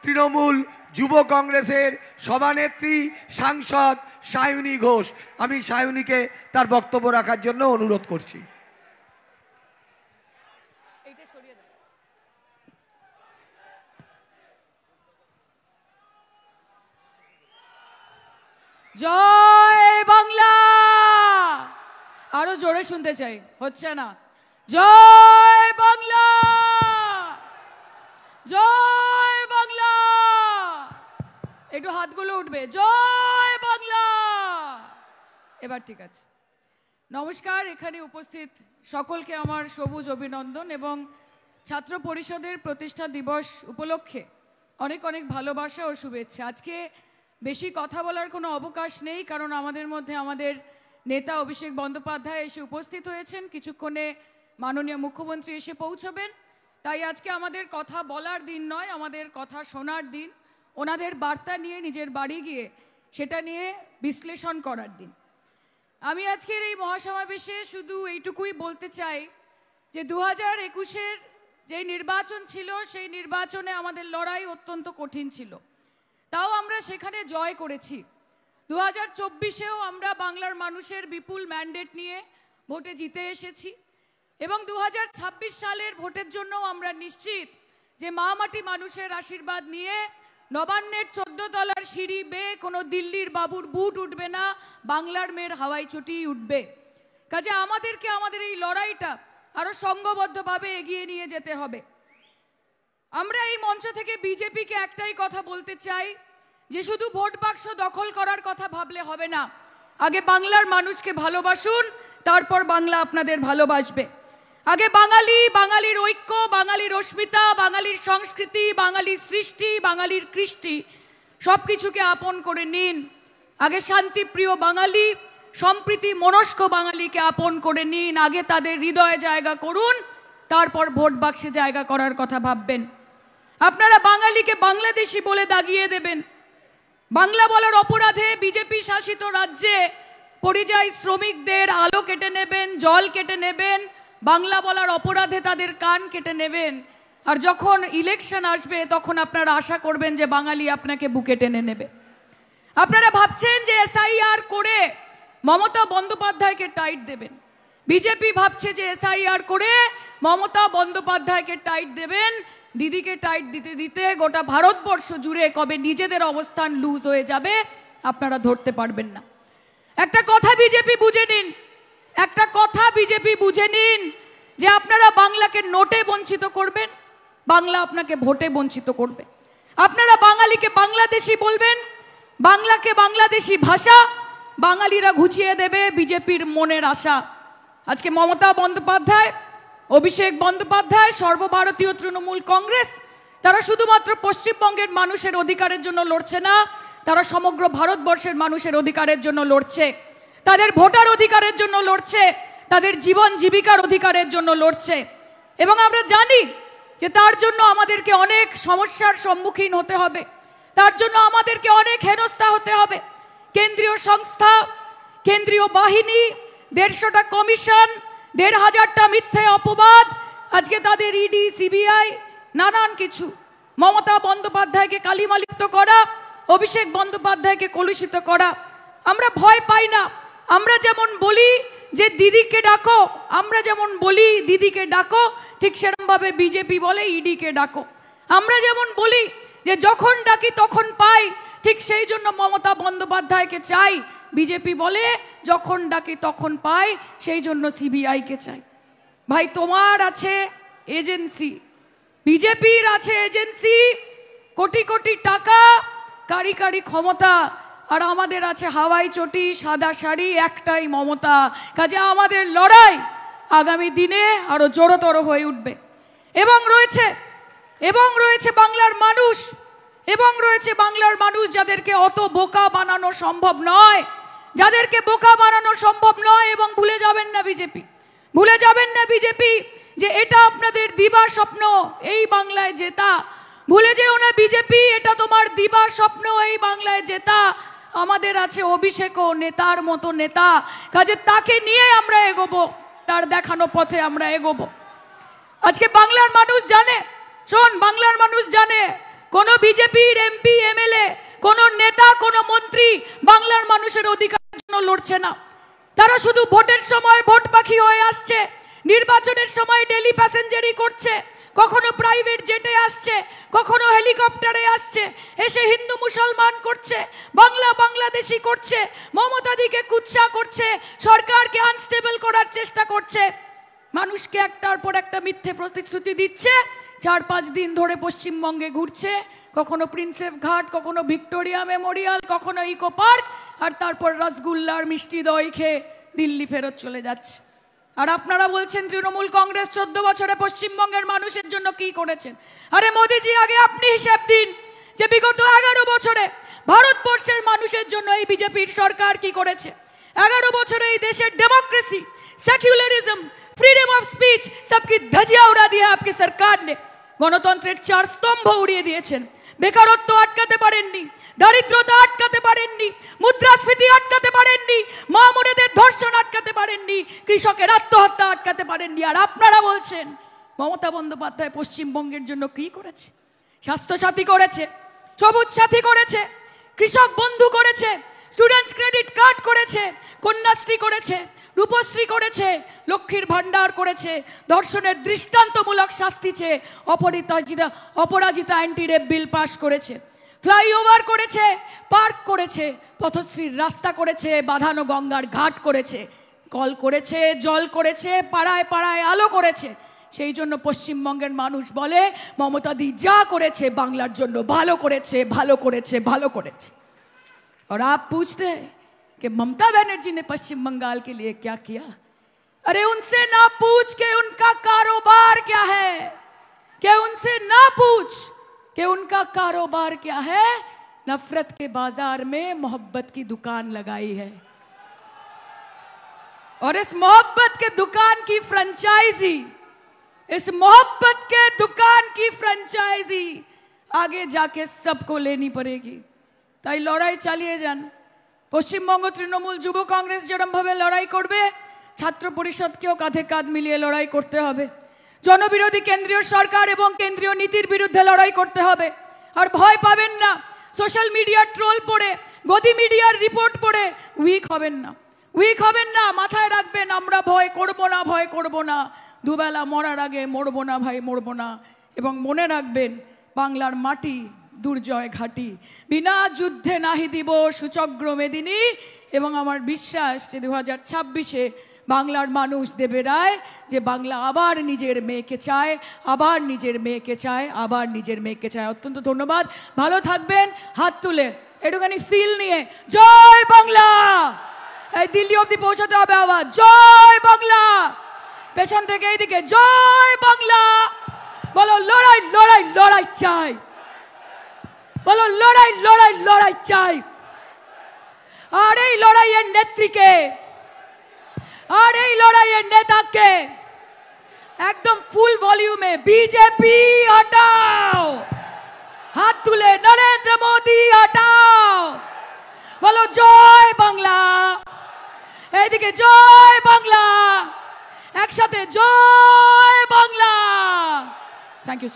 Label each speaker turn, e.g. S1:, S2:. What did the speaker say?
S1: তৃণমূল যুব কংগ্রেসের সভানেত্রী সাংসদ সায়নী ঘোষ। আমি সায়নীকে তার বক্তব্য রাখার জন্য অনুরোধ করছি।
S2: জয় বাংলা, আরো জোরে শুনতে চাই, হচ্ছে না। জয় বাংলা, জয় বাংলা, একটু হাতগুলো উঠবে। জয় বাংলা। এবার ঠিক আছে। নমস্কার, এখানে উপস্থিত সকলকে আমার সবুজ অভিনন্দন এবং ছাত্র পরিষদের প্রতিষ্ঠা দিবস উপলক্ষে অনেক অনেক ভালোবাসা ও শুভেচ্ছা। আজকে বেশি কথা বলার কোনো অবকাশ নেই, কারণ আমাদের মধ্যে আমাদের নেতা অভিষেক বন্দ্যোপাধ্যায় এসে উপস্থিত হয়েছেন। কিছুক্ষণে মাননীয় মুখ্যমন্ত্রী এসে পৌঁছবেন। তাই আজকে আমাদের কথা বলার দিন নয়, আমাদের কথা শোনার দিন, ওনাদের বার্তা নিয়ে নিজের বাড়ি গিয়ে সেটা নিয়ে বিশ্লেষণ করার দিন। আমি আজকের এই মহাসমাবেশে শুধু এইটুকুই বলতে চাই যে 2021-এর যে নির্বাচন ছিল সেই নির্বাচনে আমাদের লড়াই অত্যন্ত কঠিন ছিল, তাও আমরা সেখানে জয় করেছি। 2024-এও আমরা বাংলার মানুষের বিপুল ম্যান্ডেট নিয়ে ভোটে জিতে এসেছি এবং 2026 সালের ভোটের জন্য আমরা নিশ্চিত যে মা মাটি মানুষের আশীর্বাদ নিয়ে নবান্নের 14 তলার সিঁড়ি বেয়ে কোনো দিল্লির বাবুর বুট উঠবে না, বাংলার মেয়ের হাওয়াই চটিই উঠবে। কাজে আমাদেরকে আমাদের এই লড়াইটা আরো সংঘবদ্ধভাবে এগিয়ে নিয়ে যেতে হবে। আমরা এই মঞ্চ থেকে বিজেপিকে একটাই কথা বলতে চাই যে শুধু ভোট বাক্স দখল করার কথা ভাবলে হবে না, আগে বাংলার মানুষকে ভালোবাসুন, তারপর বাংলা আপনাদের ভালোবাসবে। আগে বাঙালি, বাঙালির ঐক্য, বাঙালির অস্মিতা, বাঙালির সংস্কৃতি, বাঙালির সৃষ্টি, বাঙালির কৃষ্টি সব কিছুকে আপন করে নিন। আগে শান্তিপ্রিয় বাঙালি, সম্প্রীতি মনস্ক বাঙালিকে আপন করে নিন। আগে তাদের হৃদয়ে জায়গা করুন, তারপর ভোট বাক্সে জায়গা করার কথা ভাববেন। আপনারা বাঙালিকে বাংলাদেশি বলে দাগিয়ে দেবেন। বাংলা বলার অপরাধে বিজেপি শাসিত রাজ্যে পরিযায়ী শ্রমিকদের আলো কেটে নেবেন, জল কেটে নেবেন, বাংলা বলার অপরাধে তাদের কান কেটে নেবেন। আর যখন ইলেকশন আসবে তখন আপনারা আশা করবেন যে বাঙালি আপনাকে বুকে টেনে নেবে। আপনারা ভাবছেন যে এসআইআর করে মমতা বন্দ্যোপাধ্যায়কে টাইট দেবেন। বিজেপি ভাবছে যে এসআইআর করে মমতা বন্দ্যোপাধ্যায়কে টাইট দেবেন। দিদিকে টাইট দিতে দিতে গোটা ভারতবর্ষ জুড়ে কবে নিজেদের অবস্থান লুজ হয়ে যাবে আপনারা ধরতে পারবেন না। একটা কথা বিজেপি বুঝে নিন, একটা কথা বিজেপি বুঝে নিন যে আপনারা বাংলাকে নোটে বঞ্চিত করবেন, বাংলা আপনাকে ভোটে বঞ্চিত করবে। আপনারা বাঙালিকে বাংলাদেশি বলবেন, বাংলাকে বাংলাদেশি ভাষা বাঙালিরা ঘুচিয়ে দেবে বিজেপির মনের আশা। আজকে মমতা বন্দ্যোপাধ্যায়, অভিষেক বন্দ্যোপাধ্যায়, সর্বভারতীয় তৃণমূল কংগ্রেস তারা শুধুমাত্র পশ্চিমবঙ্গের মানুষের অধিকারের জন্য লড়ছে না, তারা সমগ্র ভারতবর্ষের মানুষের অধিকারের জন্য লড়ছে, তাদের ভোটার অধিকারের জন্য লড়ছে, তাদের জীবন জীবিকার অধিকারের জন্য লড়ছে। এবং আমরা জানি যে তার জন্য আমাদেরকে অনেক সমস্যার সম্মুখীন হতে হবে, তার জন্য আমাদেরকে অনেক হেনস্থা হতে হবে। কেন্দ্রীয় সংস্থা, কেন্দ্রীয় বাহিনী, 150টা কমিশন, 1500টা মিথ্যে অপবাদ, আজকে তাদের ইডি, সিবিআই, নানান কিছু, মমতা বন্দ্যোপাধ্যায়কে কালিমালিপ্ত করা, অভিষেক বন্দ্যোপাধ্যায়কে কলুষিত করা। আমরা ভয় পাই না। আমরা যেমন বলি যে দিদিকে ডাকো, আমরা যেমন বলি দিদিকে ডাকো, ঠিক সেরকমভাবে বিজেপি বলে ইডিকে ডাকো। আমরা যেমন বলি যে যখন ডাকি তখন পাই, ঠিক সেই জন্য মমতা বন্দ্যোপাধ্যায়কে চাই। বিজেপি বলে যখন ডাকি তখন পাই, সেই জন্য সিবিআইকে চাই। ভাই, তোমার আছে এজেন্সি, বিজেপির আছে এজেন্সি, কোটি কোটি টাকা, কারি কারি ক্ষমতা, আর আমাদের আছে হাওয়াই চটি, সাদা শাড়ি, একটাই মমতা। কাজে আমাদের লড়াই আগামী দিনে আরো জোরতর হয়ে উঠবে। এবং রয়েছে বাংলার মানুষ, এবং রয়েছে বাংলার মানুষ যাদেরকে অত বোকা বানানো সম্ভব নয়, যাদেরকে বোকা বানানো সম্ভব নয়। এবং ভুলে যাবেন না বিজেপি, ভুলে যাবেন না বিজেপি যে এটা আপনাদের দিবা স্বপ্ন, এই বাংলায় জেতা। ভুলে যেও না বিজেপি, এটা তোমার দিবা স্বপ্ন, এই বাংলায় জেতা। আমাদের আছে অভিষেকও নেতার মতো নেতা, কাজে তাকে নিয়ে আমরা এগোবো, তার দেখানো পথে আমরা এগোবো। আজকে বাংলার মানুষ জানে, শোন, বাংলার মানুষ জানে কোনো বিজেপির এমপি এমএলএ, কোনো নেতা, কোনো মন্ত্রী বাংলার মানুষের অধিকারের জন্য লড়ছে না। তারা শুধু ভোটের সময় ভোট পাখি হয়ে আসছে, নির্বাচনের সময় ডেলি প্যাসেঞ্জারি করছে, কখনো প্রাইভেট জেটে আসছে, কখনো হেলিকপ্টারে আসছে, এসে হিন্দু মুসলমান করছে, বাংলা বাংলাদেশি করছে, মমতাদিকে কুৎসা করছে, সরকারকে আনস্টেবল করার চেষ্টা করছে, মানুষকে একটার পর একটা মিথ্যে প্রতিশ্রুতি দিচ্ছে। 4-5 দিন ধরে পশ্চিমবঙ্গে ঘুরছে, কখনো প্রিন্সেপ ঘাট, কখনো ভিক্টোরিয়া মেমোরিয়াল, কখনো ইকো পার্ক, আর তারপর রসগুল্লার মিষ্টি দই খেয়ে দিল্লি ফেরত চলে যাচ্ছে। আর আপনারা বলছেন তৃণমূল কংগ্রেস 14 বছরে পশ্চিমবঙ্গের মানুষের জন্য কি করেছেন। আরে মোদিজি, আগে আপনি হিসেব দিন যে বিগত 11 বছরে ভারতবর্ষের মানুষের জন্য এই বিজেপির সরকার কি করেছে। 11 বছরে এই দেশের democracy, secularism, freedom of speech सबकी धजिया उड़ा दिया आपकी सरकार ने। গণতন্ত্রের 4 স্তম্ভ উড়িয়ে দিয়েছেন। বেকারত্ব আটকাতে পারেননি, দারিদ্রতা আটকাতে পারেননি, মুদ্রাস্ফীতি আটকাতে পারেননি, মা বোনেদের ধর্ষণ আটকাতে পারেননি, কৃষকের আত্মহত্যা আটকাতে পারেননি। আর আপনারা বলছেন মমতা বন্দ্যোপাধ্যায় পশ্চিমবঙ্গের জন্য কি করেছে। স্বাস্থ্যসাথী করেছে, সবুজ সাথী করেছে, কৃষক বন্ধু করেছে, স্টুডেন্টস ক্রেডিট কার্ড করেছে, কন্যাশ্রী করেছে, রূপশ্রী করেছে, লক্ষ্মীর ভান্ডার করেছে, ধর্ষণের দৃষ্টান্তমূলক শাস্তি চেয়ে অপরাজিতা অ্যান্টি রেপ বিল পাশ করেছে, ফ্লাইওভার করেছে, পার্ক করেছে, পথশ্রীর রাস্তা করেছে, বাঁধানো গঙ্গার ঘাট করেছে, কল করেছে, জল করেছে, পাড়ায় পাড়ায় আলো করেছে। সেই জন্য পশ্চিমবঙ্গের মানুষ বলে মমতাদি যা করেছে বাংলার জন্য ভালো করেছে, ভালো করেছে, ভালো করেছে। और आप पूछते हैं कि ममता बनर्जी ने पश्चिम बंगाल के लिए क्या किया। अरे उनसे ना पूछ के उनका कारोबार क्या है, कि उनसे ना पूछ कि उनका कारोबार क्या है। नफरत के बाजार में मोहब्बत की दुकान लगाई है, और इस मोहब्बत के दुकान की फ्रेंचाइजी, इस मोहब्बत के दुकान की फ्रेंचाइजी आगे जाके सबको लेनी पड़ेगी। তাই লড়াই চালিয়ে যান। পশ্চিমবঙ্গ তৃণমূল যুব কংগ্রেস যেরকমভাবে লড়াই করবে, ছাত্র পরিষদকেও কাঁধে কাঁধ মিলিয়ে লড়াই করতে হবে। জনবিরোধী কেন্দ্রীয় সরকার এবং কেন্দ্রীয় নীতির বিরুদ্ধে লড়াই করতে হবে। আর ভয় পাবেন না, সোশ্যাল মিডিয়ার ট্রোল পড়ে, গদি মিডিয়ার রিপোর্ট পড়ে উইক হবেন না, উইক হবেন না। মাথায় রাখবেন, আমরা ভয় করব না, ভয় করব না। দুবেলা মরার আগে মরব না ভাই, মরব না। এবং মনে রাখবেন, বাংলার মাটি দুর্জয় ঘাটি, বিনা যুদ্ধে নাহি দিব সুচগ্র মেদিনী। এবং আমার বিশ্বাস যে 2026-এ বাংলার মানুষ দেবে রায়, যে বাংলা আবার নিজের মেয়েকে চায়, আবার নিজের মেয়েকে চায়, আবার নিজের মেয়েকে চায়। অত্যন্ত ধন্যবাদ, ভালো থাকবেন। হাত তুলে একটুখানি ফিল নিয়ে জয় বাংলা, এই দিল্লি অবধি পৌঁছাতে হবে আবার, জয় বাংলা। পেছন থেকে এইদিকে জয় বাংলা বলো। লড়াই লড়াই লড়াই চাই, বলো লড়াই লড়াই লড়াই চাই। আর এই লড়াইয়ের নেত্রীকে, আর এই লড়াইয়ের নেতাকে একদম ফুল ভলিউমে বিজেপি হটাও, হাত তুলে নরেন্দ্র মোদী হটাও, বলো জয় বাংলা। এইদিকে জয় বাংলা, একসাথে জয় বাংলা। Thank you.